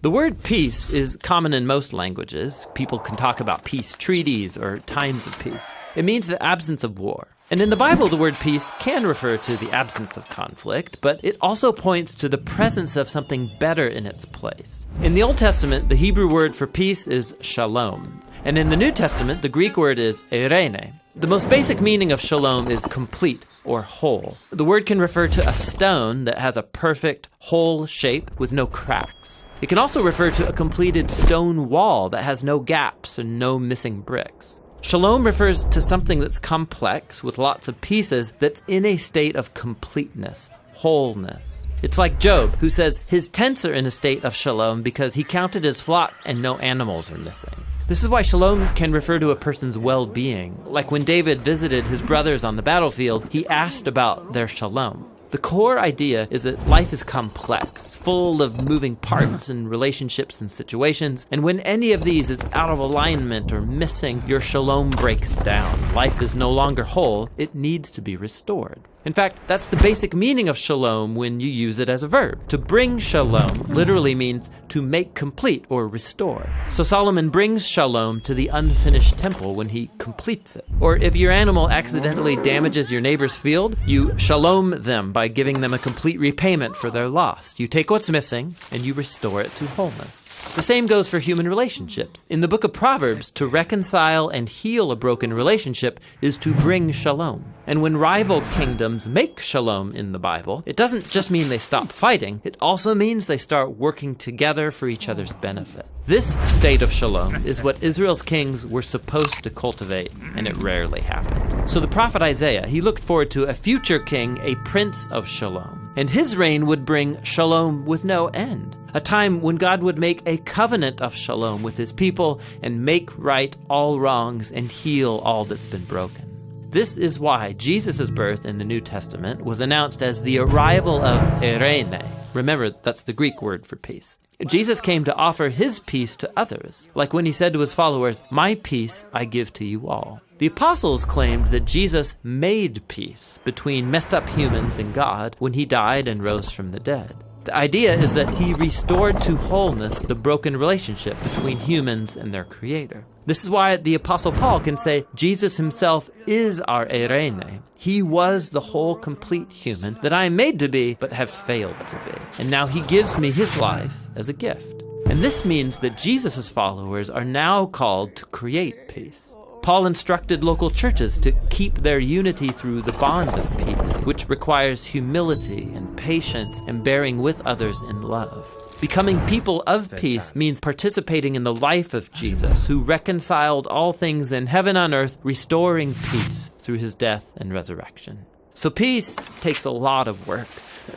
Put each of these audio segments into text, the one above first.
The word peace is common in most languages. People can talk about peace treaties or times of peace. It means the absence of war. And in the Bible, the word peace can refer to the absence of conflict, but it also points to the presence of something better in its place. In the Old Testament, the Hebrew word for peace is shalom. And in the New Testament, the Greek word is eirene. The most basic meaning of shalom is complete or whole. The word can refer to a stone that has a perfect, whole shape with no cracks. It can also refer to a completed stone wall that has no gaps and no missing bricks. Shalom refers to something that's complex with lots of pieces that's in a state of completeness, wholeness. It's like Job, who says his tents are in a state of shalom because he counted his flock and no animals are missing. This is why shalom can refer to a person's well-being. Like when David visited his brothers on the battlefield, he asked about their shalom. The core idea is that life is complex, full of moving parts and relationships and situations, and when any of these is out of alignment or missing, your shalom breaks down. Life is no longer whole, it needs to be restored. In fact, that's the basic meaning of shalom when you use it as a verb. To bring shalom literally means to make complete or restore. So Solomon brings shalom to the unfinished temple when he completes it. Or if your animal accidentally damages your neighbor's field, you shalom them by giving them a complete repayment for their loss. You take what's missing and you restore it to wholeness. The same goes for human relationships. In the book of Proverbs, to reconcile and heal a broken relationship is to bring shalom. And when rival kingdoms make shalom in the Bible, it doesn't just mean they stop fighting, it also means they start working together for each other's benefit. This state of shalom is what Israel's kings were supposed to cultivate, and it rarely happened. So the prophet Isaiah, he looked forward to a future king, a prince of shalom. And his reign would bring shalom with no end. A time when God would make a covenant of shalom with his people and make right all wrongs and heal all that's been broken. This is why Jesus' birth in the New Testament was announced as the arrival of eirene. Remember, that's the Greek word for peace. Jesus came to offer his peace to others, like when he said to his followers, "My peace I give to you all." The apostles claimed that Jesus made peace between messed up humans and God when he died and rose from the dead. The idea is that he restored to wholeness the broken relationship between humans and their creator. This is why the Apostle Paul can say Jesus himself is our eirene. He was the whole complete human that I am made to be but have failed to be. And now he gives me his life as a gift. And this means that Jesus' followers are now called to create peace. Paul instructed local churches to keep their unity through the bond of peace, which requires humility and patience and bearing with others in love. Becoming people of peace means participating in the life of Jesus, who reconciled all things in heaven and earth, restoring peace through his death and resurrection. So peace takes a lot of work,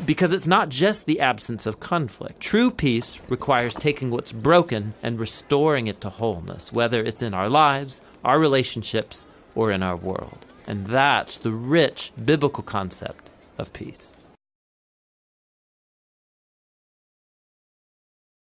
because it's not just the absence of conflict. True peace requires taking what's broken and restoring it to wholeness, whether it's in our lives, our relationships, or in our world. And that's the rich biblical concept of peace.